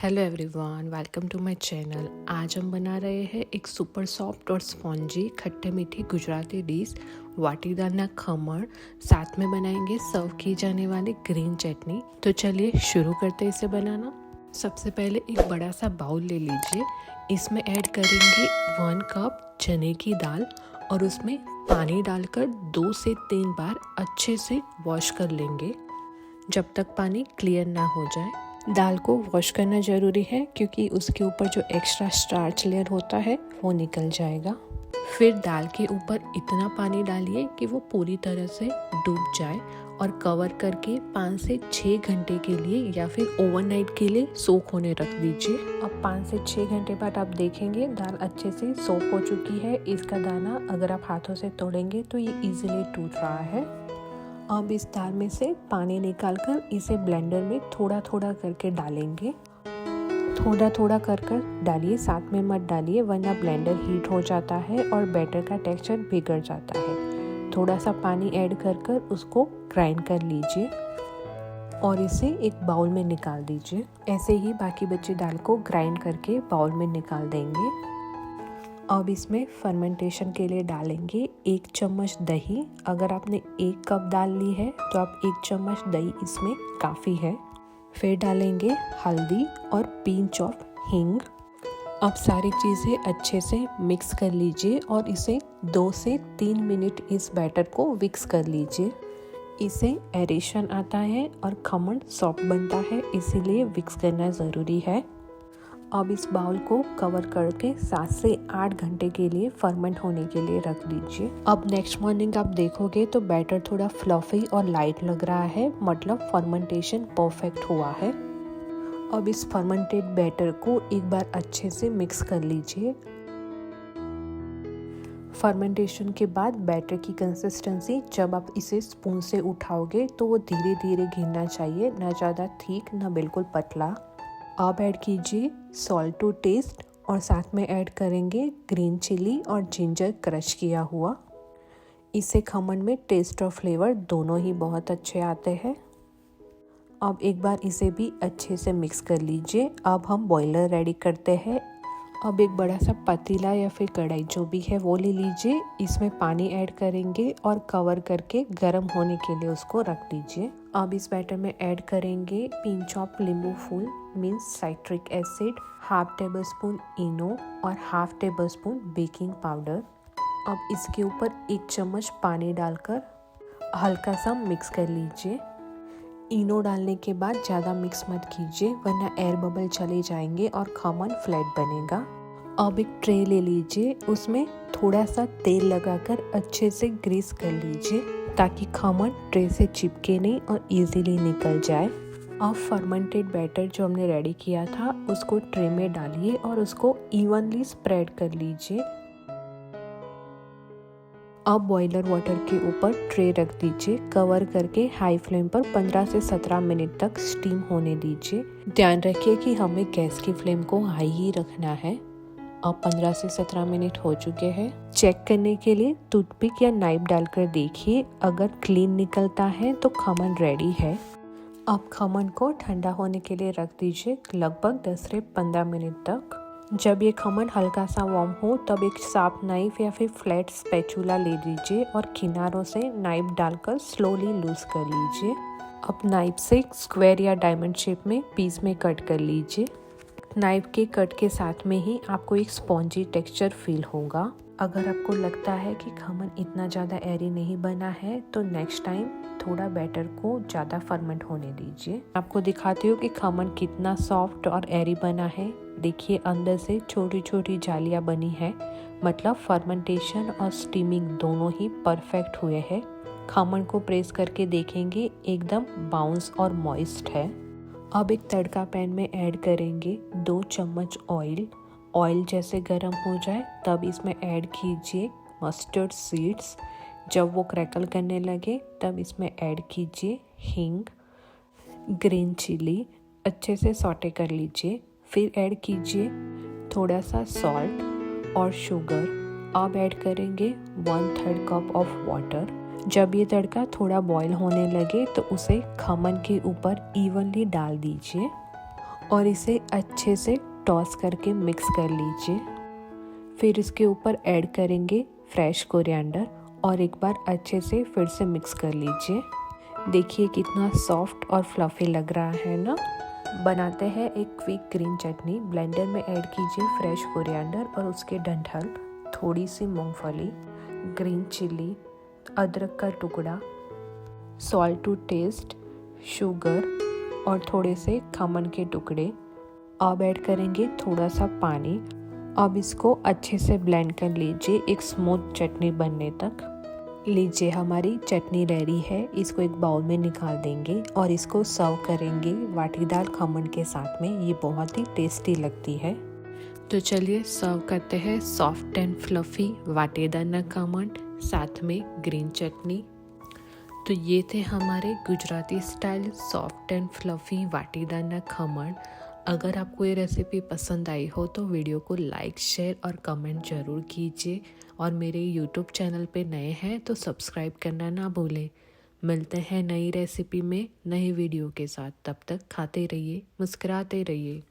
Hello everyone, welcome to my channel. आज हम बना रहे हैं एक सुपर सॉफ्ट और स्पॉन्जी खट्टे मीठी गुजराती डिश वाटीदाना खमण। साथ में बनाएंगे सर्व की जाने वाली ग्रीन चटनी। तो चलिए शुरू करते हैं इसे बनाना। सबसे पहले एक बड़ा सा बाउल ले लीजिए। इसमें ऐड करेंगे 1 कप चने की दाल और उसमें पानी डालकर 2 से 3 बार अच्छे से वॉश कर लेंगे जब तक पानी क्लियर ना हो जाए। दाल को वॉश करना ज़रूरी है क्योंकि उसके ऊपर जो एक्स्ट्रा स्टार्च लेयर होता है वो निकल जाएगा। फिर दाल के ऊपर इतना पानी डालिए कि वो पूरी तरह से डूब जाए और कवर करके 5 से 6 घंटे के लिए या फिर ओवरनाइट के लिए सोक होने रख दीजिए। अब 5 से 6 घंटे बाद आप देखेंगे दाल अच्छे से सोक हो चुकी है। इसका दाना अगर आप हाथों से तोड़ेंगे तो ये इजीली टूट रहा है। अब इस दाल में से पानी निकालकर इसे ब्लेंडर में थोड़ा थोड़ा करके डालेंगे। थोड़ा थोड़ा कर डालिए, साथ में मत डालिए वरना ब्लेंडर हीट हो जाता है और बैटर का टेक्सचर बिगड़ जाता है। थोड़ा सा पानी ऐड कर उसको ग्राइंड कर लीजिए और इसे एक बाउल में निकाल दीजिए। ऐसे ही बाकी बची दाल को ग्राइंड करके बाउल में निकाल देंगे। अब इसमें फर्मेंटेशन के लिए डालेंगे 1 चम्मच दही। अगर आपने 1 कप दाल ली है तो आप 1 चम्मच दही इसमें काफ़ी है। फिर डालेंगे हल्दी और पिंच ऑफ हींग। अब सारी चीज़ें अच्छे से मिक्स कर लीजिए और इसे 2 से 3 मिनट इस बैटर को मिक्स कर लीजिए। इसे एरेशन आता है और खमण सॉफ्ट बनता है, इसीलिए मिक्स करना ज़रूरी है। अब इस बाउल को कवर करके 7 से 8 घंटे के लिए फर्मेंट होने के लिए रख दीजिए। अब नेक्स्ट मॉर्निंग आप देखोगे तो बैटर थोड़ा फ्लफी और लाइट लग रहा है, मतलब फर्मेंटेशन परफेक्ट हुआ है। अब इस फर्मेंटेड बैटर को एक बार अच्छे से मिक्स कर लीजिए। फर्मेंटेशन के बाद बैटर की कंसिस्टेंसी जब आप इसे स्पून से उठाओगे तो वो धीरे धीरे गिरना चाहिए, ना ज़्यादा थिक ना बिल्कुल पतला। अब ऐड कीजिए सॉल्ट टू टेस्ट और साथ में ऐड करेंगे ग्रीन चिली और जिंजर क्रश किया हुआ। इससे खमण में टेस्ट और फ्लेवर दोनों ही बहुत अच्छे आते हैं। अब एक बार इसे भी अच्छे से मिक्स कर लीजिए। अब हम बॉयलर रेडी करते हैं। अब एक बड़ा सा पतीला या फिर कढ़ाई जो भी है वो ले लीजिए। इसमें पानी ऐड करेंगे और कवर करके गर्म होने के लिए उसको रख दीजिए। अब इस बैटर में ऐड करेंगे पिंच ऑफ नींबू फूल means citric acid, half tablespoon Eno और half tablespoon baking powder. अब इसके ऊपर 1 चम्मच पानी डालकर हल्का सा मिक्स कर लीजिए। इनो डालने के बाद ज़्यादा मिक्स मत कीजिए वरना एयर बबल चले जाएंगे और खमण फ्लैट बनेगा। अब एक ट्रे ले लीजिए, उसमें थोड़ा सा तेल लगाकर अच्छे से ग्रीस कर लीजिए ताकि खमण ट्रे से चिपके नहीं और इजीली निकल जाए। अब फर्मेंटेड बैटर जो हमने रेडी किया था उसको ट्रे में डालिए और उसको इवनली स्प्रेड कर लीजिए। अब बॉइलर वाटर के ऊपर ट्रे रख दीजिए, कवर करके हाई फ्लेम पर 15 से 17 मिनट तक स्टीम होने दीजिए। ध्यान रखिए कि हमें गैस की फ्लेम को हाई ही रखना है। अब 15 से 17 मिनट हो चुके हैं। चेक करने के लिए टूथपिक या नाइफ डालकर देखिए, अगर क्लीन निकलता है तो खमण रेडी है। अब खमण को ठंडा होने के लिए रख दीजिए लगभग 10 से 15 मिनट तक। जब ये खमण हल्का सा वार्म हो तब एक शार्प नाइफ या फिर फ्लैट स्पैचुला ले लीजिए और किनारों से नाइफ डालकर स्लोली लूज कर लीजिए। अब नाइफ से स्क्वायर या डायमंड शेप में पीस में कट कर लीजिए। नाइफ के कट के साथ में ही आपको एक स्पॉन्जी टेक्सचर फील होगा। अगर आपको लगता है कि खमण इतना ज़्यादा एरी नहीं बना है तो नेक्स्ट टाइम थोड़ा बैटर को ज़्यादा फर्मेंट होने दीजिए। आपको दिखाती हूँ कि खमण कितना सॉफ्ट और एरी बना है। देखिए अंदर से छोटी छोटी जालियाँ बनी है, मतलब फर्मेंटेशन और स्टीमिंग दोनों ही परफेक्ट हुए हैं। खमण को प्रेस करके देखेंगे एकदम बाउंस और मॉइस्ट है। अब एक तड़का पैन में ऐड करेंगे 2 चम्मच ऑयल। ऑयल जैसे गर्म हो जाए तब इसमें ऐड कीजिए मस्टर्ड सीड्स। जब वो क्रैकल करने लगे तब इसमें ऐड कीजिए हींग, ग्रीन चिली, अच्छे से सॉटे कर लीजिए। फिर ऐड कीजिए थोड़ा सा सॉल्ट और शुगर। अब ऐड करेंगे 1/3 कप ऑफ वाटर। जब ये तड़का थोड़ा बॉईल होने लगे तो उसे खमण के ऊपर इवनली डाल दीजिए और इसे अच्छे से टॉस करके मिक्स कर लीजिए। फिर इसके ऊपर ऐड करेंगे फ्रेश कोरिएंडर और एक बार अच्छे से फिर से मिक्स कर लीजिए। देखिए कितना सॉफ्ट और फ्लफी लग रहा है ना। बनाते हैं एक क्विक ग्रीन चटनी। ब्लेंडर में ऐड कीजिए फ्रेश कोरिएंडर और उसके डंठल, थोड़ी सी मूंगफली, ग्रीन चिली, अदरक का टुकड़ा, सॉल्ट टू टेस्ट, शुगर और थोड़े से खमन के टुकड़े। अब ऐड करेंगे थोड़ा सा पानी। अब इसको अच्छे से ब्लेंड कर लीजिए एक स्मूथ चटनी बनने तक। लीजिए हमारी चटनी रेडी है। इसको एक बाउल में निकाल देंगे और इसको सर्व करेंगे वाटीदार खमन के साथ में। ये बहुत ही टेस्टी लगती है। तो चलिए सर्व करते हैं सॉफ्ट एंड फ्लफी वाटीदार खमन साथ में ग्रीन चटनी। तो ये थे हमारे Gujarati style soft and fluffy वाटीदार खमन। अगर आपको ये रेसिपी पसंद आई हो तो वीडियो को लाइक, शेयर और कमेंट ज़रूर कीजिए। और मेरे यूट्यूब चैनल पे नए हैं तो सब्सक्राइब करना ना भूलें। मिलते हैं नई रेसिपी में नई वीडियो के साथ। तब तक खाते रहिए, मुस्कुराते रहिए।